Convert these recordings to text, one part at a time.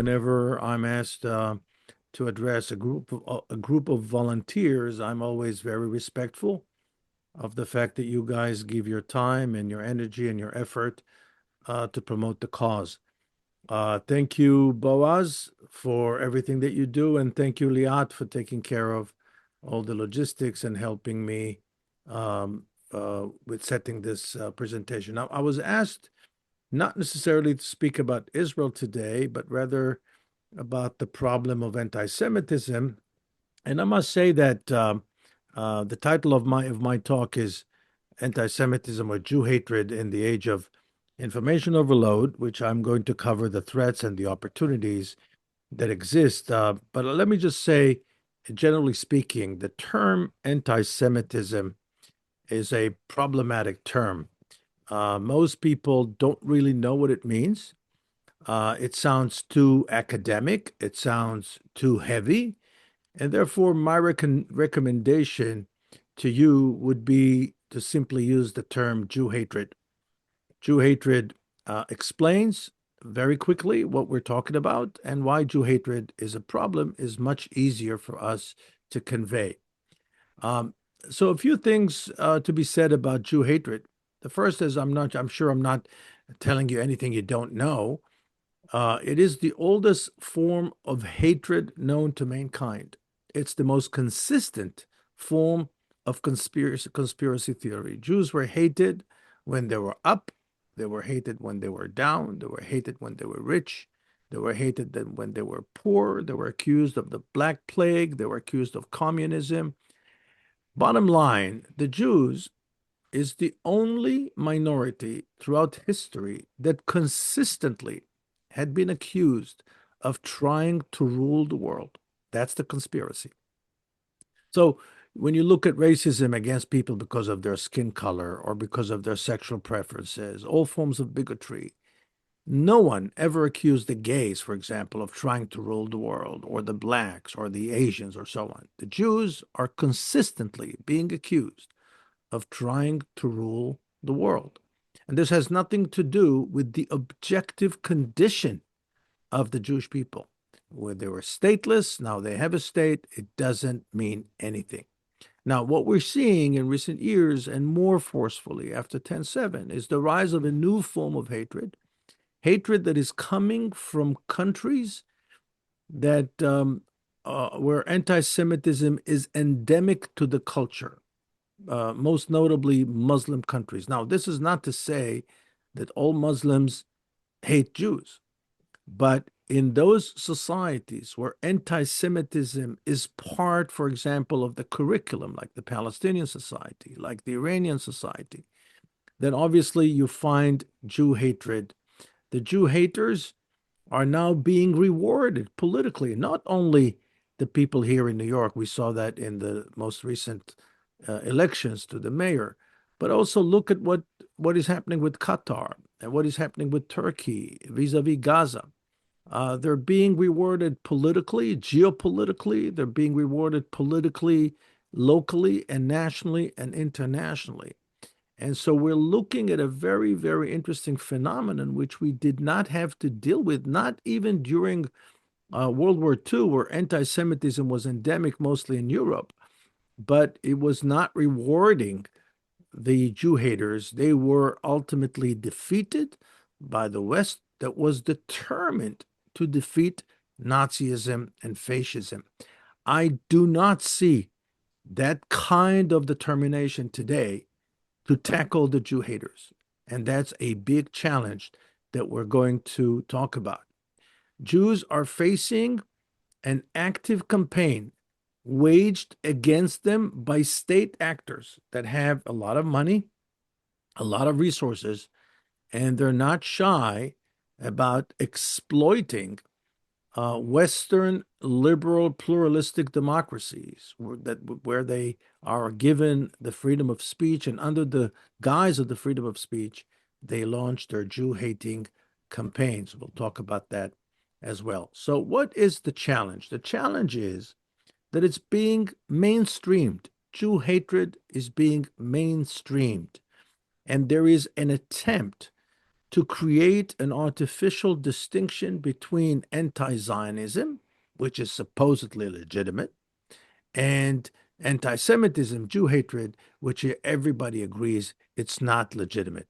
whenever I'm asked to address a group of volunteers, I'm always very respectful of the fact that you guys give your time and your energy and your effort to promote the cause. Thank you, Boaz, for everything that you do, and thank you, Liat, for taking care of all the logistics and helping me with setting this presentation. Now, I was asked not necessarily to speak about Israel today, but rather about the problem of anti-Semitism. And I must say that the title of my talk is Anti-Semitism or Jew Hatred in the Age of Information Overload, which I'm going to cover the threats and the opportunities that exist. But let me just say, generally speaking, the term anti-Semitism is a problematic term. Most people don't really know what it means. It sounds too academic. It sounds too heavy. And therefore, my recommendation to you would be to simply use the term Jew hatred. Jew hatred explains very quickly what we're talking about, and why Jew hatred is a problem is much easier for us to convey. So a few things to be said about Jew hatred. The first is I'm sure I'm not telling you anything you don't know. It is the oldest form of hatred known to mankind. It's the most consistent form of conspiracy theory. Jews were hated when they were up. They were hated when they were down. They were hated when they were rich. They were hated when they were poor. They were accused of the Black Plague. They were accused of communism. Bottom line, the Jews is the only minority throughout history that consistently had been accused of trying to rule the world. That's the conspiracy. So when you look at racism against people because of their skin color or because of their sexual preferences, all forms of bigotry, no one ever accused the gays, for example, of trying to rule the world, or the blacks, or the Asians, or so on. The Jews are consistently being accused of trying to rule the world. And this has nothing to do with the objective condition of the Jewish people. Where they were stateless, now they have a state, it doesn't mean anything. Now, what we're seeing in recent years, and more forcefully after 10/7, is the rise of a new form of hatred that is coming from countries that where anti-Semitism is endemic to the culture, most notably Muslim countries. Now, this is not to say that all Muslims hate Jews, but in those societies where anti-Semitism is part, for example, of the curriculum, like the Palestinian society, like the Iranian society, then obviously you find Jew hatred. The Jew haters are now being rewarded politically, not only the people here in New York, we saw that in the most recent elections to the mayor, but also look at what is happening with Qatar and what is happening with Turkey vis-a-vis Gaza. They're being rewarded politically, geopolitically, they're being rewarded politically, locally and nationally and internationally. And so we're looking at a very, very interesting phenomenon which we did not have to deal with, not even during World War II, where anti-Semitism was endemic mostly in Europe, but it was not rewarding the Jew haters. They were ultimately defeated by the West that was determined to defeat Nazism and fascism. I do not see that kind of determination today to tackle the Jew haters. And that's a big challenge that we're going to talk about. Jews are facing an active campaign waged against them by state actors that have a lot of money, a lot of resources, and they're not shy about exploiting Western liberal pluralistic democracies where they are given the freedom of speech, and under the guise of the freedom of speech, they launch their Jew-hating campaigns. We'll talk about that as well. So what is the challenge? The challenge is that it's being mainstreamed. Jew hatred is being mainstreamed. And there is an attempt to create an artificial distinction between anti-Zionism, which is supposedly legitimate, and anti-Semitism, Jew hatred, which everybody agrees it's not legitimate.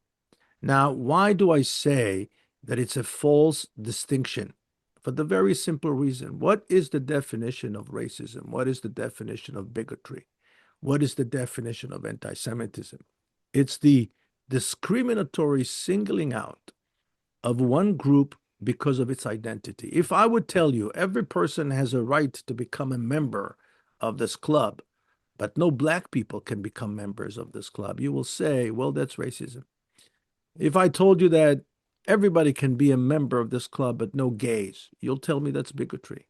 Now, why do I say that it's a false distinction? For the very simple reason, what is the definition of racism? What is the definition of bigotry? What is the definition of anti-Semitism? It's the discriminatory singling out of one group because of its identity. If I would tell you every person has a right to become a member of this club, but no black people can become members of this club, you will say, well, that's racism. If I told you that everybody can be a member of this club, but no gays, you'll tell me that's bigotry.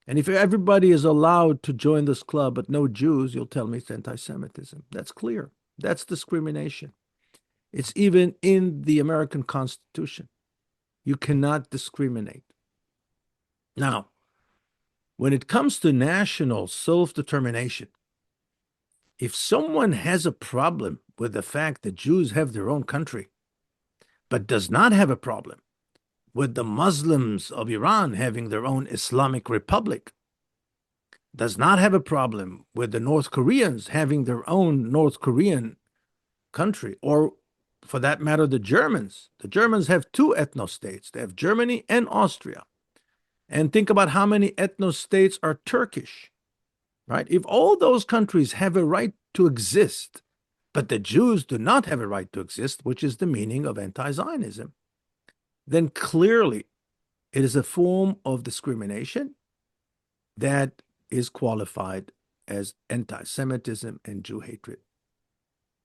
And if everybody is allowed to join this club, but no Jews, you'll tell me it's anti-Semitism. That's clear. That's discrimination. It's even in the American Constitution. You cannot discriminate. Now, when it comes to national self-determination, if someone has a problem with the fact that Jews have their own country, but does not have a problem with the Muslims of Iran having their own Islamic Republic, does not have a problem with the North Koreans having their own North Korean country, or for that matter, the Germans. The Germans have two ethno-states. They have Germany and Austria. And think about how many ethno-states are Turkish, right? If all those countries have a right to exist, but the Jews do not have a right to exist, which is the meaning of anti-Zionism, then clearly it is a form of discrimination that is qualified as anti-Semitism and Jew hatred.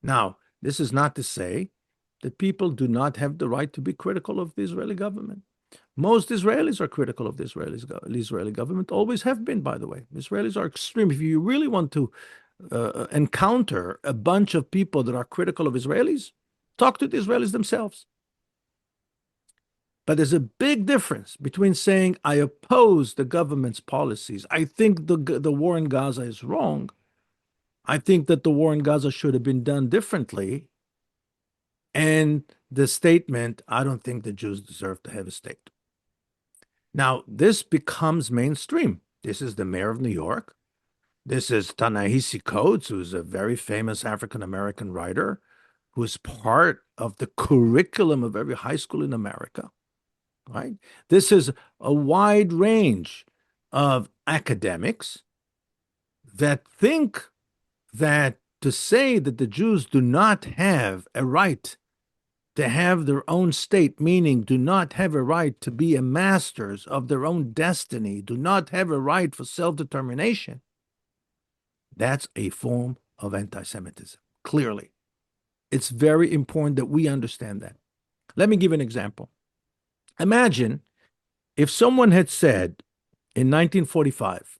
Now, this is not to say that people do not have the right to be critical of the Israeli government. Most Israelis are critical of the Israeli government, always have been, by the way. Israelis are extreme. If you really want to encounter a bunch of people that are critical of Israelis, talk to the Israelis themselves. But there's a big difference between saying, I oppose the government's policies. I think the war in Gaza is wrong. I think that the war in Gaza should have been done differently. And the statement, I don't think the Jews deserve to have a state. Now, this becomes mainstream. This is the mayor of New York. This is Ta-Nehisi Coates, who's a very famous African-American writer, who is part of the curriculum of every high school in America, right? This is a wide range of academics that think that to say that the Jews do not have a right to have their own state, meaning do not have a right to be a masters of their own destiny, do not have a right for self-determination, that's a form of anti-Semitism, clearly. It's very important that we understand that. Let me give an example. Imagine if someone had said in 1945,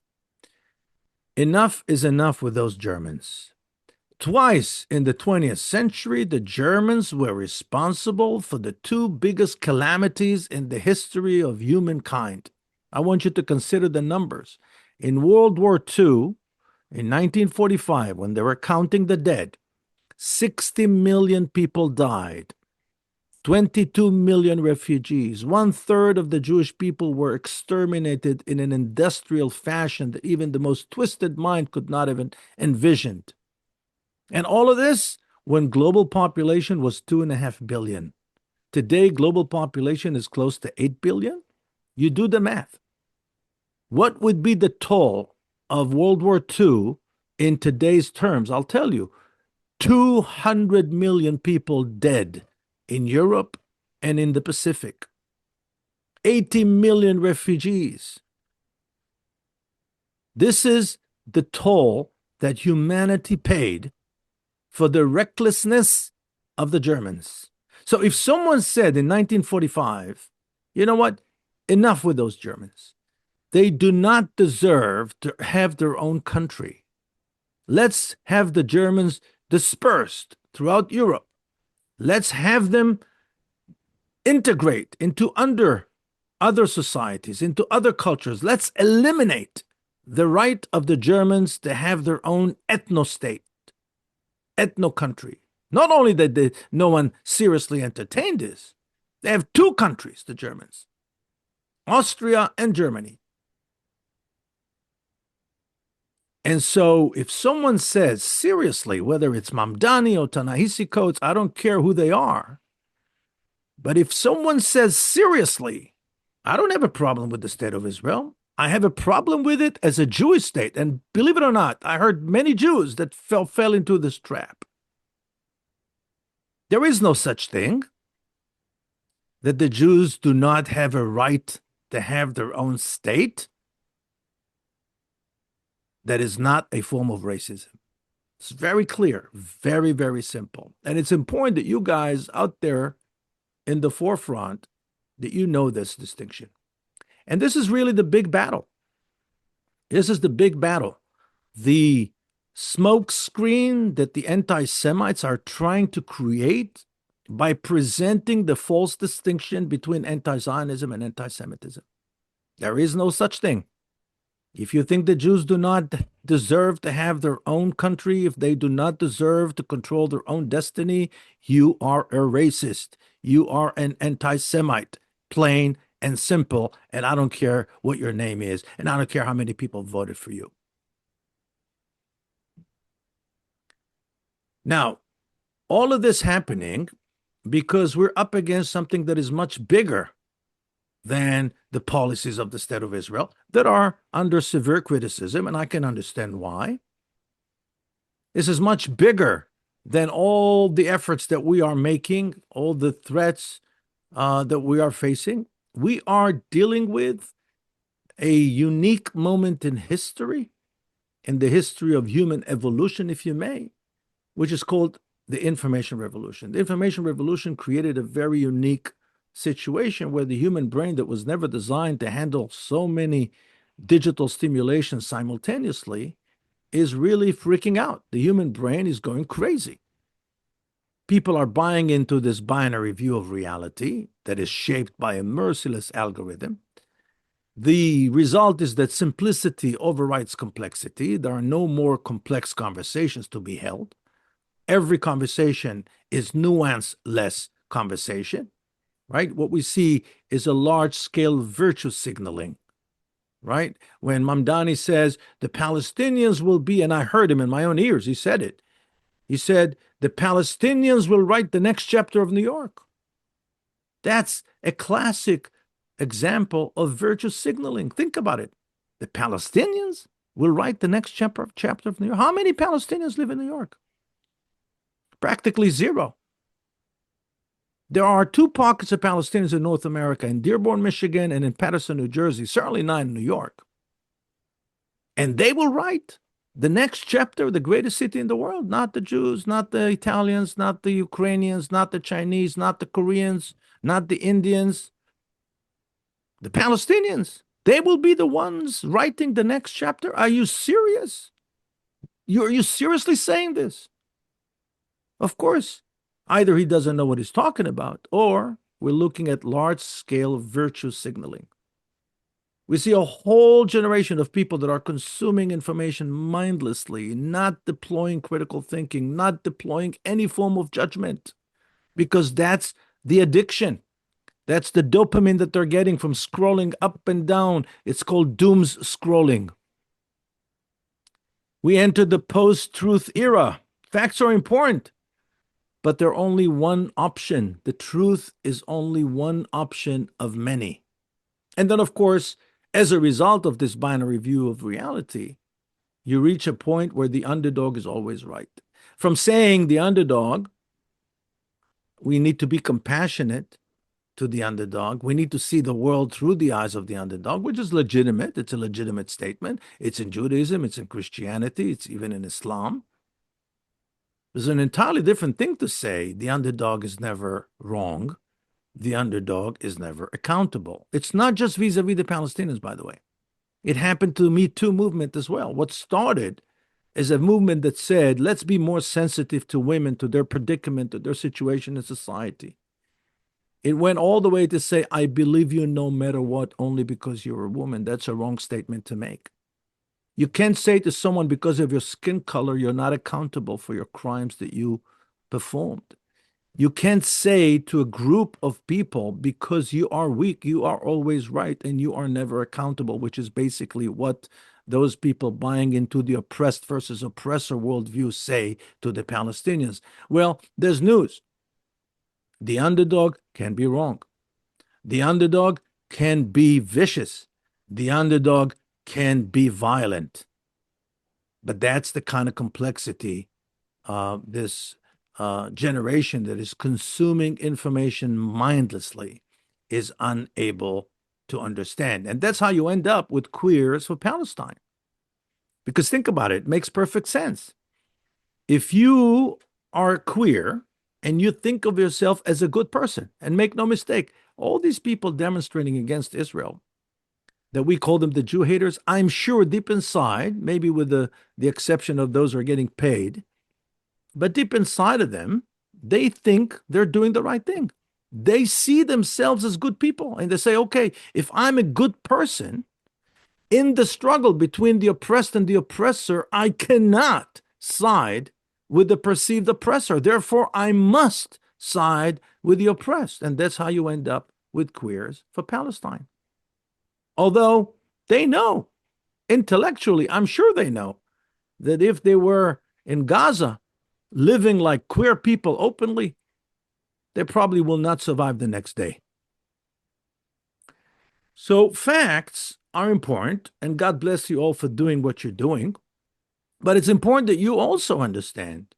enough is enough with those Germans. Twice in the 20th century, the Germans were responsible for the two biggest calamities in the history of humankind. I want you to consider the numbers. In World War II, in 1945, when they were counting the dead, 60 million people died, 22 million refugees, 1/3 of the Jewish people were exterminated in an industrial fashion that even the most twisted mind could not have envisioned. And all of this when global population was 2.5 billion. Today, global population is close to 8 billion. You do the math. What would be the toll of World War II in today's terms? I'll tell you, 200 million people dead in Europe and in the Pacific. 80 million refugees. This is the toll that humanity paid for the recklessness of the Germans. So if someone said in 1945, you know what, enough with those Germans. They do not deserve to have their own country. Let's have the Germans dispersed throughout Europe. Let's have them integrate into other societies, into other cultures. Let's eliminate the right of the Germans to have their own ethno-state, ethno-country. Not only that no one seriously entertained this, They have two countries, the Germans, Austria and Germany. And so if someone says seriously, whether it's Mamdani or Ta-Nehisi Coates, I don't care who they are, but if someone says seriously, I don't have a problem with the state of Israel. I have a problem with it as a Jewish state. And believe it or not, I heard many Jews that fell into this trap. There is no such thing that the Jews do not have a right to have their own state. That is not a form of racism. It's very clear, very, very simple. And it's important that you guys out there in the forefront, that you know this distinction. And this is really the big battle. This is the big battle. The smoke screen that the anti-Semites are trying to create by presenting the false distinction between anti-Zionism and anti-Semitism. There is no such thing. If you think the Jews do not deserve to have their own country, if they do not deserve to control their own destiny, you are a racist. You are an anti-Semite, plain and simple, and I don't care what your name is, and I don't care how many people voted for you. Now, all of this happening because we're up against something that is much bigger than the policies of the State of Israel that are under severe criticism, and I can understand why. This is much bigger than all the efforts that we are making, all the threats that we are facing. We are dealing with a unique moment in history, in the history of human evolution, if you may, which is called the information revolution. The information revolution created a very unique situation where the human brain that was never designed to handle so many digital stimulations simultaneously is really freaking out. The human brain is going crazy. People are buying into this binary view of reality that is shaped by a merciless algorithm. The result is that simplicity overrides complexity. There are no more complex conversations to be held. Every conversation is nuance-less conversation. Right? What we see is a large-scale virtue signaling, right? When Mamdani says the Palestinians will be, and I heard him in my own ears, he said it. He said, the Palestinians will write the next chapter of New York. That's a classic example of virtue signaling. Think about it. The Palestinians will write the next chapter of New York. How many Palestinians live in New York? Practically zero. There are two pockets of Palestinians in North America, in Dearborn, Michigan, and in Paterson, New Jersey, certainly not in New York. And they will write the next chapter of the greatest city in the world, not the Jews, not the Italians, not the Ukrainians, not the Chinese, not the Koreans, not the Indians, the Palestinians. They will be the ones writing the next chapter. Are you serious? Are you seriously saying this? Of course. Either he doesn't know what he's talking about, or we're looking at large-scale virtue signaling. We see a whole generation of people that are consuming information mindlessly, not deploying critical thinking, not deploying any form of judgment, because that's the addiction. That's the dopamine that they're getting from scrolling up and down. It's called doom scrolling. We entered the post-truth era. Facts are important, but they're only one option. The truth is only one option of many. And then, of course, as a result of this binary view of reality, you reach a point where the underdog is always right. From saying the underdog, we need to be compassionate to the underdog. We need to see the world through the eyes of the underdog, which is legitimate. It's a legitimate statement. It's in Judaism, it's in Christianity, it's even in Islam. There's an entirely different thing to say the underdog is never wrong. The underdog is never accountable. It's not just vis-a-vis the Palestinians, by the way. It happened to the Me Too movement as well. What started as a movement that said, let's be more sensitive to women, to their predicament, to their situation in society. It went all the way to say, I believe you no matter what, only because you're a woman. That's a wrong statement to make. You can't say to someone, because of your skin color, you're not accountable for your crimes that you performed. You can't say to a group of people, because you are weak, you are always right, and you are never accountable, which is basically what those people buying into the oppressed versus oppressor worldview say to the Palestinians. Well, there's news. The underdog can be wrong. The underdog can be vicious. The underdog can be violent. But that's the kind of complexity this generation that is consuming information mindlessly is unable to understand. And that's how you end up with queers for Palestine. Because think about it, it makes perfect sense. If you are queer and you think of yourself as a good person, and make no mistake, all these people demonstrating against Israel, that we call them the Jew haters, I'm sure deep inside, maybe with the exception of those who are getting paid, but deep inside of them, they think they're doing the right thing. They see themselves as good people. And they say, okay, if I'm a good person in the struggle between the oppressed and the oppressor, I cannot side with the perceived oppressor. Therefore, I must side with the oppressed. And that's how you end up with queers for Palestine. Although they know, intellectually, I'm sure they know that if they were in Gaza, living like queer people openly, they probably will not survive the next day. So facts are important, and God bless you all for doing what you're doing. But it's important that you also understand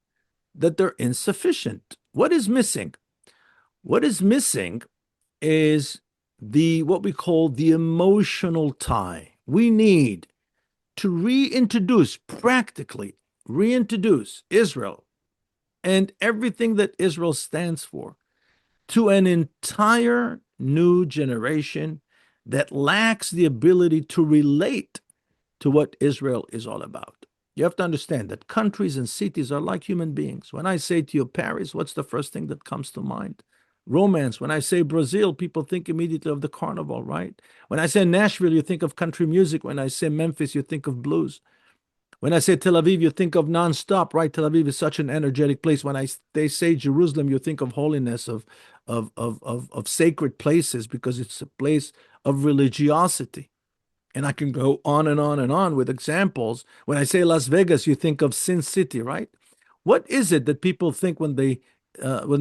that they're insufficient. What is missing? What is missing is what we call the emotional tie. We need to practically reintroduce Israel and everything that Israel stands for to an entire new generation that lacks the ability to relate to what Israel is all about. You have to understand that countries and cities are like human beings. When I say to you Paris, what's the first thing that comes to mind? Romance. When I say Brazil, people think immediately of the carnival, right? When I say Nashville, you think of country music. When I say Memphis, you think of blues. When I say Tel Aviv, you think of nonstop, right? Tel Aviv is such an energetic place. When they say Jerusalem, you think of holiness, of sacred places, because it's a place of religiosity. And I can go on and on and on with examples. When I say Las Vegas, you think of Sin City, right? What is it that people think when the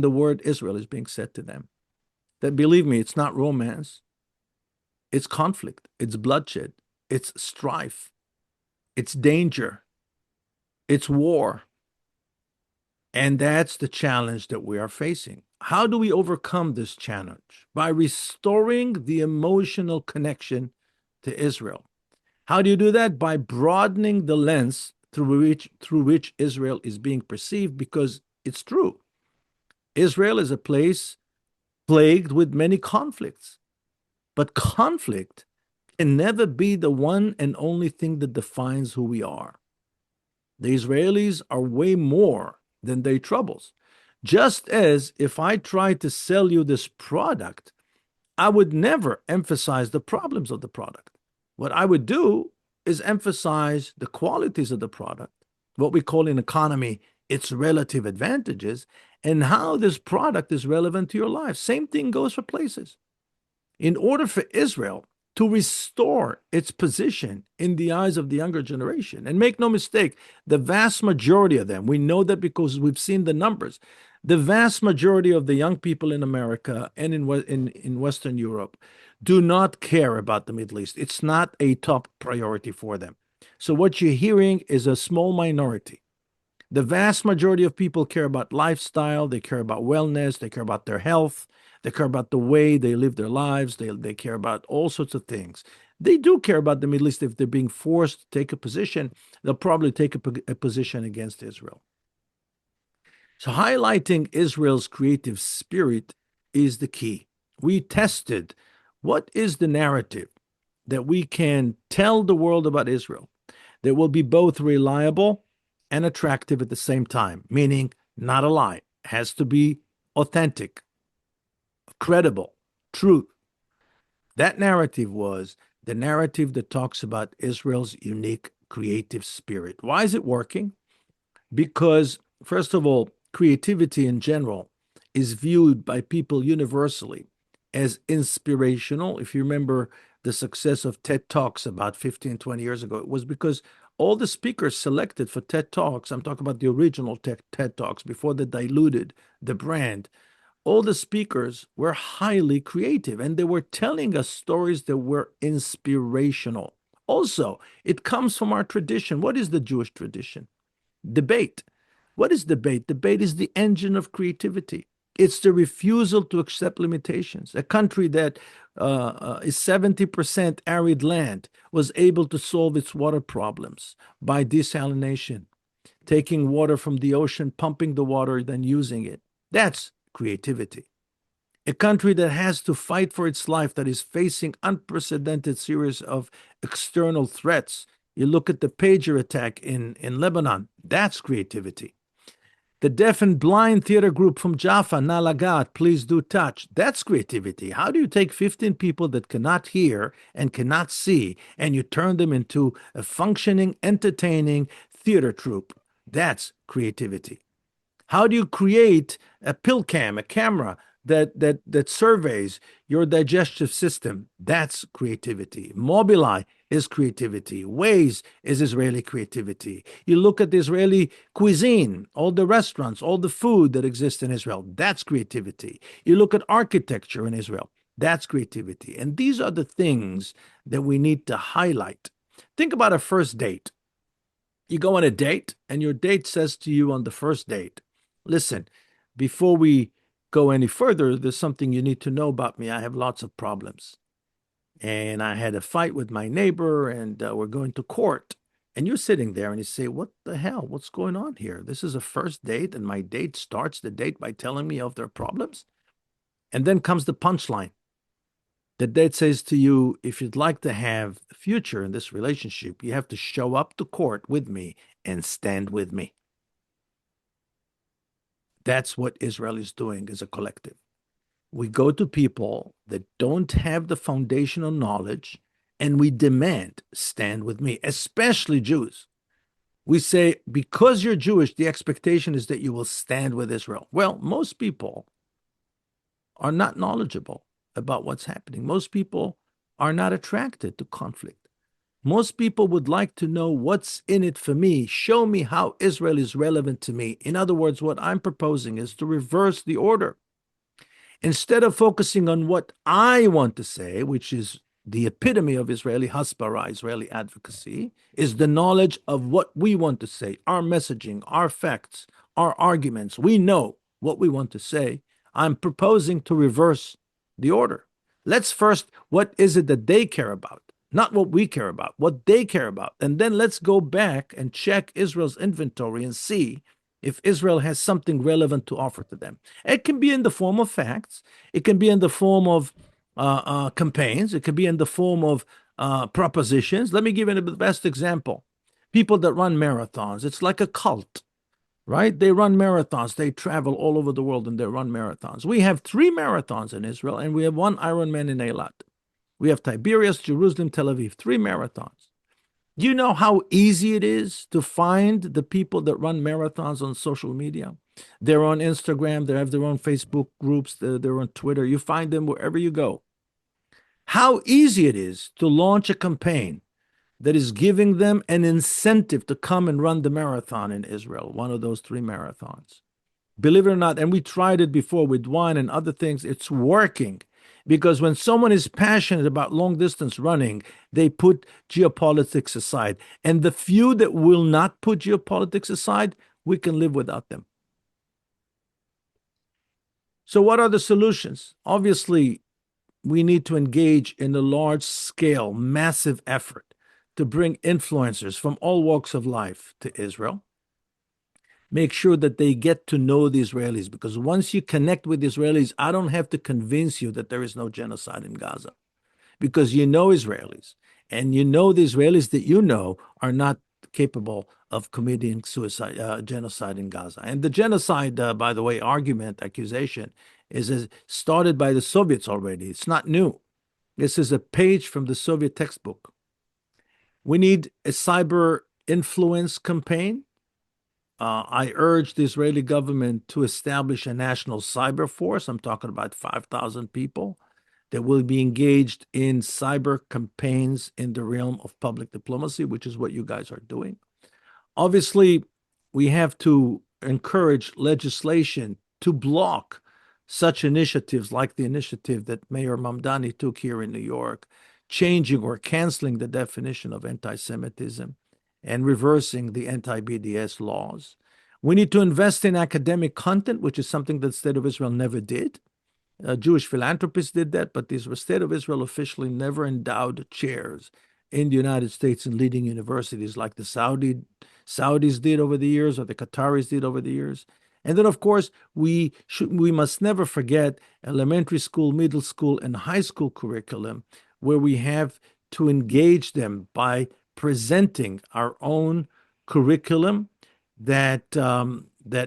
word Israel is being said to them? That, believe me, it's not romance. It's conflict. It's bloodshed. It's strife. It's danger. It's war. And that's the challenge that we are facing. How do we overcome this challenge? By restoring the emotional connection to Israel. How do you do that? By broadening the lens through which Israel is being perceived, because it's true. Israel is a place plagued with many conflicts, but conflict can never be the one and only thing that defines who we are. The Israelis are way more than their troubles. Just as if I tried to sell you this product, I would never emphasize the problems of the product. What I would do is emphasize the qualities of the product, what we call in economy its relative advantages, and how this product is relevant to your life. Same thing goes for places. In order for Israel to restore its position in the eyes of the younger generation, and make no mistake, the vast majority of them, we know that because we've seen the numbers, the vast majority of the young people in America and in Western Europe do not care about the Middle East. It's not a top priority for them. So what you're hearing is a small minority. The vast majority of people care about lifestyle, they care about wellness, they care about their health, they care about the way they live their lives, they care about all sorts of things. They do care about the Middle East. If they're being forced to take a position, they'll probably take a position against Israel. So highlighting Israel's creative spirit is the key. We tested what is the narrative that we can tell the world about Israel that will be both reliable and attractive at the same time, meaning not a lie, has to be authentic, credible, truth. That narrative was the narrative that talks about Israel's unique creative spirit. Why is it working? Because, first of all, creativity in general is viewed by people universally as inspirational. If you remember the success of TED Talks about 15, 20 years ago, it was because all the speakers selected for TED Talks, I'm talking about the original TED Talks before they diluted the brand, all the speakers were highly creative and they were telling us stories that were inspirational. Also, it comes from our tradition. What is the Jewish tradition? Debate. What is debate? Debate is the engine of creativity. It's the refusal to accept limitations. A country that is 70% arid land was able to solve its water problems by desalination, taking water from the ocean, pumping the water, then using it. That's creativity. A country that has to fight for its life, that is facing unprecedented series of external threats. You look at the pager attack in Lebanon, that's creativity. The deaf and blind theater group from Jaffa, Nalagat, Please Do Touch, that's creativity. How do you take 15 people that cannot hear and cannot see and you turn them into a functioning, entertaining theater troupe? That's creativity. How do you create a pill cam, a camera that surveys your digestive system? That's creativity. Mobileye is creativity. Waze is Israeli creativity. You look at the Israeli cuisine, all the restaurants, all the food that exists in Israel. That's creativity. You look at architecture in Israel. That's creativity. And these are the things that we need to highlight. Think about a first date. You go on a date, and your date says to you on the first date, listen, before we go any further, there's something you need to know about me. I have lots of problems. And I had a fight with my neighbor, and we're going to court. And you're sitting there and you say, what the hell? What's going on here? This is a first date, and my date starts the date by telling me of their problems. And then comes the punchline. The date says to you, if you'd like to have a future in this relationship, you have to show up to court with me and stand with me. That's what Israel is doing as a collective. We go to people that don't have the foundational knowledge and we demand, stand with me, especially Jews. We say, because you're Jewish, the expectation is that you will stand with Israel. Well, most people are not knowledgeable about what's happening. Most people are not attracted to conflict. Most people would like to know what's in it for me. Show me how Israel is relevant to me. In other words, what I'm proposing is to reverse the order. Instead of focusing on what I want to say, which is the epitome of Israeli hasbara, Israeli advocacy, is the knowledge of what we want to say, our messaging, our facts, our arguments. We know what we want to say. I'm proposing to reverse the order. Let's first, what is it that they care about? Not what we care about, what they care about. And then let's go back and check Israel's inventory and see if Israel has something relevant to offer to them. It can be in the form of facts. It can be in the form of campaigns. It can be in the form of propositions. Let me give you the best example. People that run marathons, it's like a cult, right? They run marathons. They travel all over the world and they run marathons. We have 3 marathons in Israel and we have 1 Ironman in Eilat. We have Tiberias, Jerusalem, Tel Aviv, 3 marathons. Do you know how easy it is to find the people that run marathons on social media? They're on Instagram, they have their own Facebook groups, they're on Twitter. You find them wherever you go. How easy it is to launch a campaign that is giving them an incentive to come and run the marathon in Israel, one of those 3 marathons. Believe it or not, and we tried it before with wine and other things, it's working. Because when someone is passionate about long distance running, they put geopolitics aside. And the few that will not put geopolitics aside, we can live without them. So what are the solutions? Obviously, we need to engage in a large scale, massive effort to bring influencers from all walks of life to Israel. Make sure that they get to know the Israelis, because once you connect with Israelis, I don't have to convince you that there is no genocide in Gaza, because you know Israelis, and you know the Israelis that you know are not capable of committing genocide in Gaza. And the genocide, by the way, accusation is started by the Soviets already. It's not new. This is a page from the Soviet textbook. We need a cyber influence campaign. I urge the Israeli government to establish a national cyber force. I'm talking about 5,000 people that will be engaged in cyber campaigns in the realm of public diplomacy, which is what you guys are doing. Obviously, we have to encourage legislation to block such initiatives like the initiative that Mayor Mamdani took here in New York, changing or canceling the definition of anti-Semitism and reversing the anti-BDS laws. We need to invest in academic content, which is something that the State of Israel never did. Jewish philanthropists did that, but the State of Israel officially never endowed chairs in the United States in leading universities like the Saudis did over the years or the Qataris did over the years. And then, of course, we must never forget elementary school, middle school, and high school curriculum, where we have to engage them by presenting our own curriculum that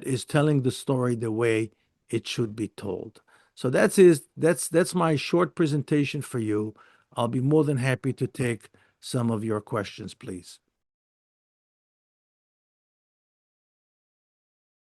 is telling the story the way it should be told. So that's my short presentation for you. I'll be more than happy to take some of your questions, please.